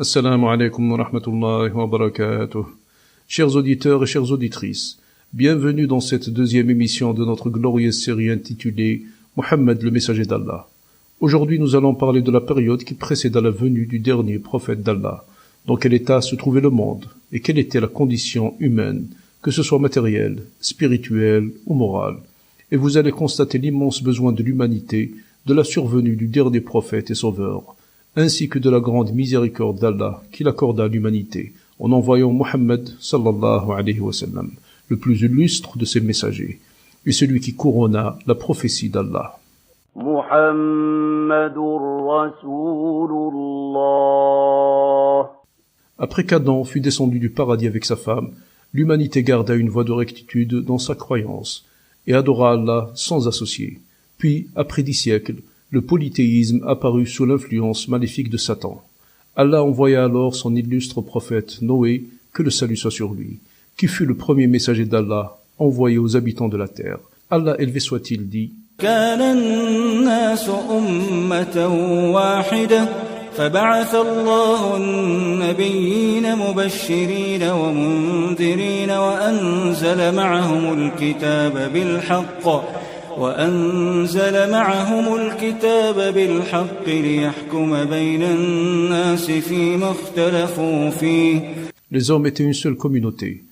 Assalamu alaikum wa rahmatullahi wa barakatuh. Chers auditeurs et chères auditrices, bienvenue dans cette deuxième émission de notre glorieuse série intitulée Mohammed le messager d'Allah. Aujourd'hui, nous allons parler de la période qui précéda la venue du dernier prophète d'Allah. Dans quel état se trouvait le monde et quelle était la condition humaine, que ce soit matérielle, spirituelle ou morale. Et vous allez constater l'immense besoin de l'humanité, de la survenue du dernier prophète et sauveur, ainsi que de la grande miséricorde d'Allah qu'il accorda à l'humanité, en envoyant Mohammed sallallahu alayhi wa sallam, le plus illustre de ses messagers, et celui qui couronna la prophétie d'Allah. Muhammadur Rasulullah. Après qu'Adam fut descendu du paradis avec sa femme, l'humanité garda une voie de rectitude dans sa croyance, et adora Allah sans associé. Puis, après 10 siècles, le polythéisme apparut sous l'influence maléfique de Satan. Allah envoya alors son illustre prophète Noé, que le salut soit sur lui, qui fut le premier messager d'Allah envoyé aux habitants de la terre. Allah élevé soit-il dit: كان الناس أمة واحدة فبعث الله النبيين مبشرين ومنذرين وأنزل معهم الكتاب بالحق ليحكم بين الناس فيما اختلفوا فيه. Les hommes étaient une seule communauté,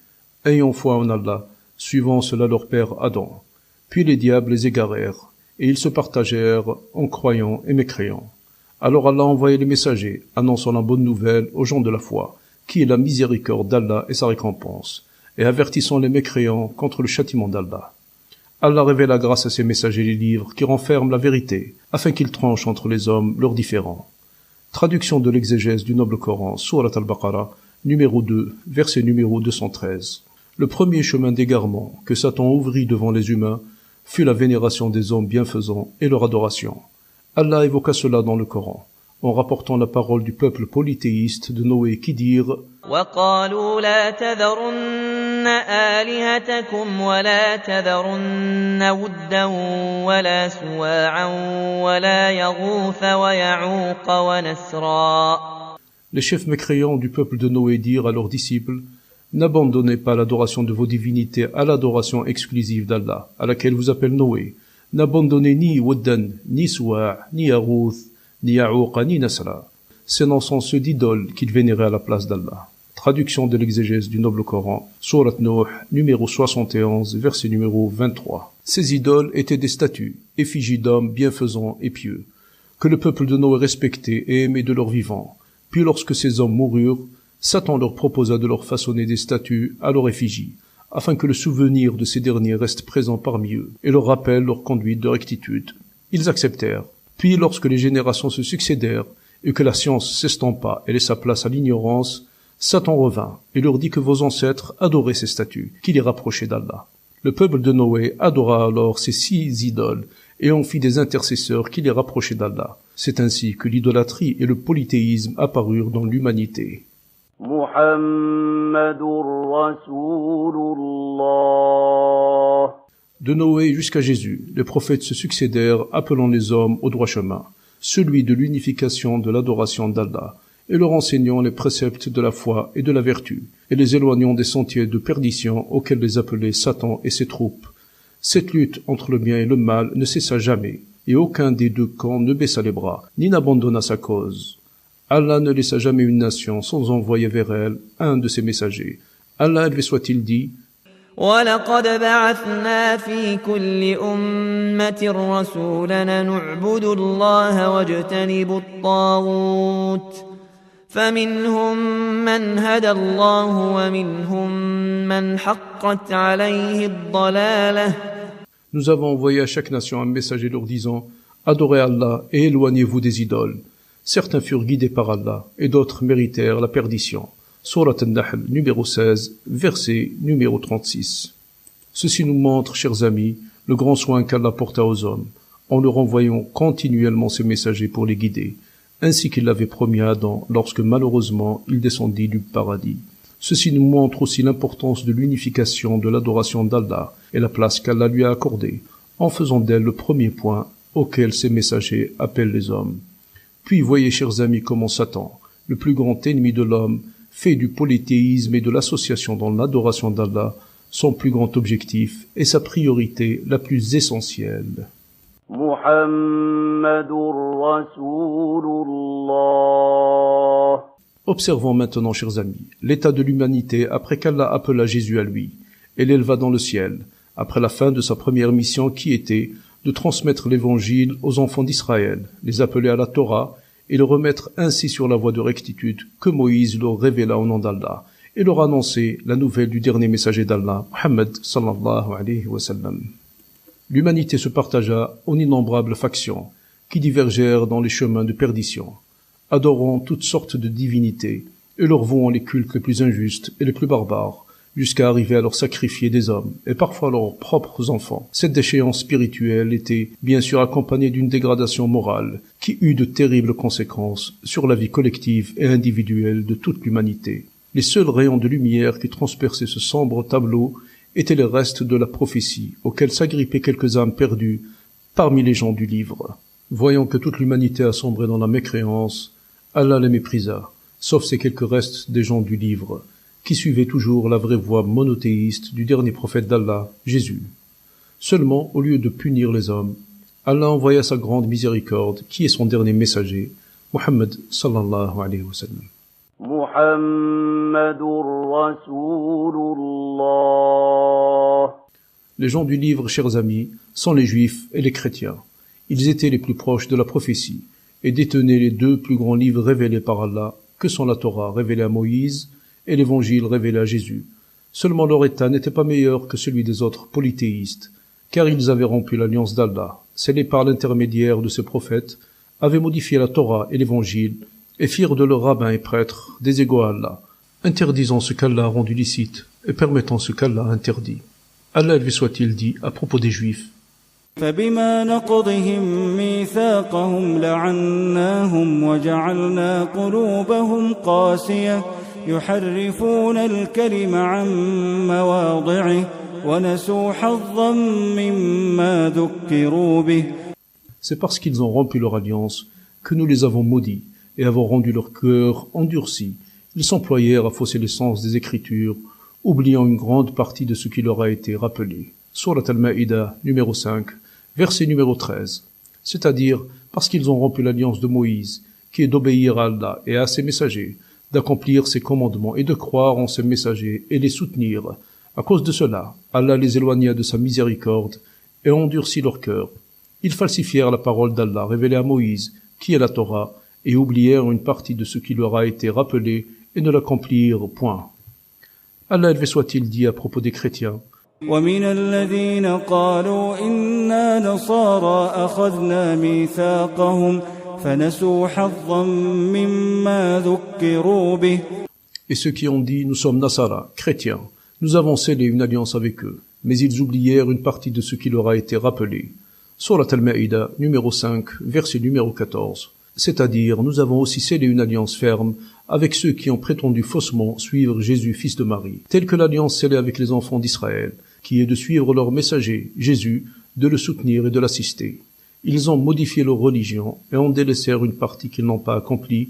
ayant foi en Allah, suivant cela leur père Adam. Puis les diables les égarèrent, et ils se partagèrent en croyants et mécréants. Alors Allah envoyait les messagers, annonçant la bonne nouvelle aux gens de la foi, qui est la miséricorde d'Allah et sa récompense, et avertissant les mécréants contre le châtiment d'Allah. Allah révéla grâce à ses messagers les livres qui renferment la vérité, afin qu'ils tranchent entre les hommes leurs différends. Traduction de l'exégèse du noble Coran, Surat al-Baqarah, numéro 2, verset numéro 213. Le premier chemin d'égarement que Satan ouvrit devant les humains fut la vénération des hommes bienfaisants et leur adoration. Allah évoqua cela dans le Coran, en rapportant la parole du peuple polythéiste de Noé qui dirent: وَقَالُوا لَا تَذَرُنَّ آلِهَتَكُمْ وَلَا تَذَرُنَّ وُدًّا وَلَا سُوَاعًا وَلَا يَغُوثَ وَيَعُوقَ وَنَسْرًا. Les chefs mécréants du peuple de Noé dirent à leurs disciples: n'abandonnez pas l'adoration de vos divinités à l'adoration exclusive d'Allah, à laquelle vous appelle Noé. N'abandonnez ni Wuddan, ni Suwa', ni Yarouth, ni Ya'ouqa, ni Nasra. Ces noms sont ceux d'idoles qu'ils vénéraient à la place d'Allah. Traduction de l'exégèse du noble Coran, Surat Nuh, numéro 71, verset numéro 23. Ces idoles étaient des statues, effigies d'hommes bienfaisants et pieux, que le peuple de Noé respectait et aimait de leur vivant. Puis lorsque ces hommes moururent, Satan leur proposa de leur façonner des statues à leur effigie, afin que le souvenir de ces derniers reste présent parmi eux, et leur rappelle leur conduite de rectitude. Ils acceptèrent. Puis lorsque les générations se succédèrent, et que la science s'estompa et laissa place à l'ignorance, Satan revint, et leur dit que vos ancêtres adoraient ces statues, qui les rapprochaient d'Allah. Le peuple de Noé adora alors ces 6 idoles, et en fit des intercesseurs qui les rapprochaient d'Allah. C'est ainsi que l'idolâtrie et le polythéisme apparurent dans l'humanité. Muhammadur Rasulullah. De Noé jusqu'à Jésus, les prophètes se succédèrent appelant les hommes au droit chemin, celui de l'unification de l'adoration d'Allah, et leur enseignant les préceptes de la foi et de la vertu, et les éloignant des sentiers de perdition auxquels les appelait Satan et ses troupes. Cette lutte entre le bien et le mal ne cessa jamais, et aucun des deux camps ne baissa les bras, ni n'abandonna sa cause. Allah ne laissa jamais une nation sans envoyer vers elle un de ses messagers. Allah élevé soit-il dit: وَلَقَدْ بَعَثْنَا فِي كُلِّ أُمَّةٍ رَسُولًا أَنِ اعْبُدُوا اللَّهَ وَاجْتَنِبُوا الطَّاغُوتَ فَمِنْهُمْ مَنْ هَدَى اللَّهُ وَمِنْهُمْ مَنْ حَقَّتْ عَلَيْهِ الضَّلَالَةُ. Nous avons envoyé à chaque nation un messager leur disant: adorez Allah et éloignez-vous des idoles. Certains furent guidés par Allah et d'autres méritèrent la perdition. Surat An-Nahl, numéro 16, verset numéro 36. Ceci nous montre, chers amis, le grand soin qu'Allah porta aux hommes, en leur envoyant continuellement ses messagers pour les guider, ainsi qu'il l'avait promis à Adam lorsque malheureusement il descendit du paradis. Ceci nous montre aussi l'importance de l'unification de l'adoration d'Allah et la place qu'Allah lui a accordée, en faisant d'elle le premier point auquel ses messagers appellent les hommes. Puis voyez, chers amis, comment Satan, le plus grand ennemi de l'homme, fait du polythéisme et de l'association dans l'adoration d'Allah son plus grand objectif et sa priorité la plus essentielle. Muhammadur Rasulullah. Observons maintenant, chers amis, l'état de l'humanité après qu'Allah appela Jésus à lui et l'éleva dans le ciel, après la fin de sa première mission qui était de transmettre l'évangile aux enfants d'Israël, les appeler à la Torah et le remettre ainsi sur la voie de rectitude que Moïse leur révéla au nom d'Allah et leur annoncer la nouvelle du dernier messager d'Allah, Muhammad sallallahu alayhi wa sallam. L'humanité se partagea en innombrables factions qui divergèrent dans les chemins de perdition, adorant toutes sortes de divinités et leur vouant les cultes les plus injustes et les plus barbares, jusqu'à arriver à leur sacrifier des hommes et parfois leurs propres enfants. Cette déchéance spirituelle était bien sûr accompagnée d'une dégradation morale qui eut de terribles conséquences sur la vie collective et individuelle de toute l'humanité. Les seuls rayons de lumière qui transperçaient ce sombre tableau étaient les restes de la prophétie auxquels s'agrippaient quelques âmes perdues parmi les gens du livre. Voyant que toute l'humanité a sombré dans la mécréance, Allah les méprisa, sauf ces quelques restes des gens du livre, qui suivaient toujours la vraie voie monothéiste du dernier prophète d'Allah, Jésus. Seulement, au lieu de punir les hommes, Allah envoya sa grande miséricorde, qui est son dernier messager, Muhammad sallallahu alayhi wa sallam. Muhammadur Rasulullah. Les gens du livre, chers amis, sont les juifs et les chrétiens. Ils étaient les plus proches de la prophétie et détenaient les deux plus grands livres révélés par Allah, que sont la Torah révélée à Moïse et l'Évangile révélé à Jésus. Seulement leur état n'était pas meilleur que celui des autres polythéistes, car ils avaient rompu l'alliance d'Allah, scellée par l'intermédiaire de ses prophètes, avaient modifié la Torah et l'Évangile, et firent de leurs rabbins et prêtres des égaux à Allah, interdisant ce qu'Allah a rendu licite et permettant ce qu'Allah a interdit. Allah élevé soit-il dit à propos des Juifs: فبما نقضهم ميثاقهم لعناهم وجعلنا قلوبهم قاسية يحرفون الكلم عن مواضعه ونسوا حظا مما ذكروا به. C'est parce qu'ils ont rompu leur alliance que nous les avons maudits et avons rendu leur cœur endurci. Ils s'employèrent à fausser le sens des Écritures, oubliant une grande partie de ce qui leur a été rappelé. Surat Al-Ma'idah, numéro 5, verset numéro 13. C'est-à-dire parce qu'ils ont rompu l'alliance de Moïse, qui est d'obéir à Allah et à ses messagers, d'accomplir ses commandements et de croire en ses messagers et les soutenir. À cause de cela, Allah les éloigna de sa miséricorde et endurcit leur cœur. Ils falsifièrent la parole d'Allah révélée à Moïse, qui est la Torah, et oublièrent une partie de ce qui leur a été rappelé et ne l'accomplirent point. Allah élevé soit-il dit à propos des chrétiens: ومن الذين قالوا إنا نصارى أخذنا ميثاقهم فنسوا حظا مما ذكروا به. Et ceux qui ont dit: nous sommes Nasara, chrétiens, nous avons scellé une alliance avec eux, mais ils oublièrent une partie de ce qui leur a été rappelé. Surat Al-Ma'idah, numéro 5, verset numéro 14. C'est-à-dire, nous avons aussi scellé une alliance ferme avec ceux qui ont prétendu faussement suivre Jésus, fils de Marie, telle que l'alliance scellée avec les enfants d'Israël, qui est de suivre leur messager, Jésus, de le soutenir et de l'assister. Ils ont modifié leur religion et en délaissèrent une partie qu'ils n'ont pas accomplie,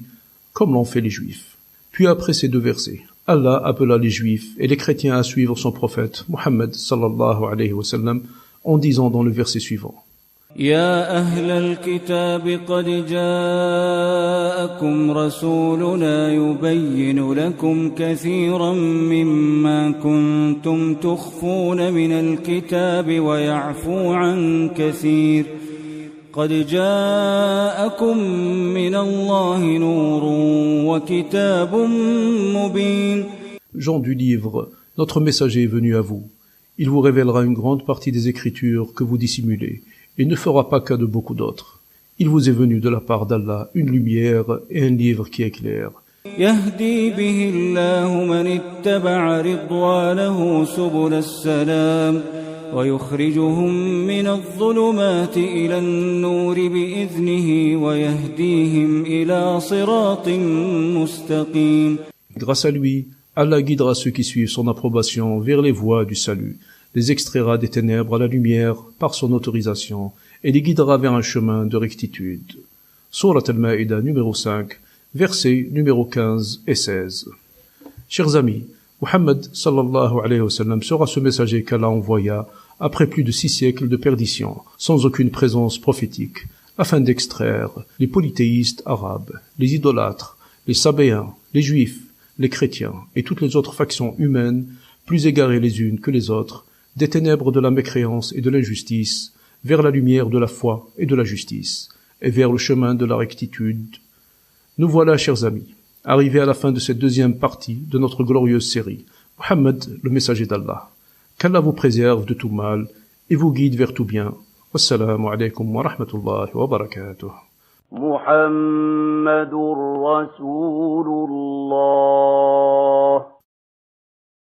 comme l'ont fait les Juifs. Puis après ces deux versets, Allah appela les Juifs et les chrétiens à suivre son prophète, Muhammad sallallahu alayhi wa sallam, en disant dans le verset suivant: يا أهل الكتاب قد جاءكم رسولنا يبين لكم كثيرا مما كنتم تخفون من الكتاب ويعفو عن كثير قد جاءكم من الله نور وكتاب مبين. Gens du livre, notre messager est venu à vous. Il vous révélera une grande partie des Écritures que vous dissimulez, et ne fera pas cas de beaucoup d'autres. Il vous est venu de la part d'Allah une lumière et un livre qui éclaire. يهدي به الله من اتبع رضوانه سبل السلام ويخرجهم من الظلمات إلى النور بإذنه ويهديهم إلى صراط مستقيم. Grâce à lui, Allah guidera ceux qui suivent son approbation vers les voies du salut, les extraira des ténèbres à la lumière par son autorisation et les guidera vers un chemin de rectitude. Surat Al-Ma'idah numéro 5, Versets numéro 15 et 16. Chers amis, Muhammad sallallahu alayhi wa sallam sera ce messager qu'Allah envoya après plus de 6 siècles de perdition, sans aucune présence prophétique, afin d'extraire les polythéistes arabes, les idolâtres, les sabéens, les juifs, les chrétiens et toutes les autres factions humaines, plus égarées les unes que les autres, des ténèbres de la mécréance et de l'injustice, vers la lumière de la foi et de la justice, et vers le chemin de la rectitude. Nous voilà, chers amis, arrivés à la fin de cette deuxième partie de notre glorieuse série. Muhammad, le messager d'Allah. Qu'Allah vous préserve de tout mal et vous guide vers tout bien. Wassalamu alaikum wa rahmatullahi wa barakatuh. محمد رسول الله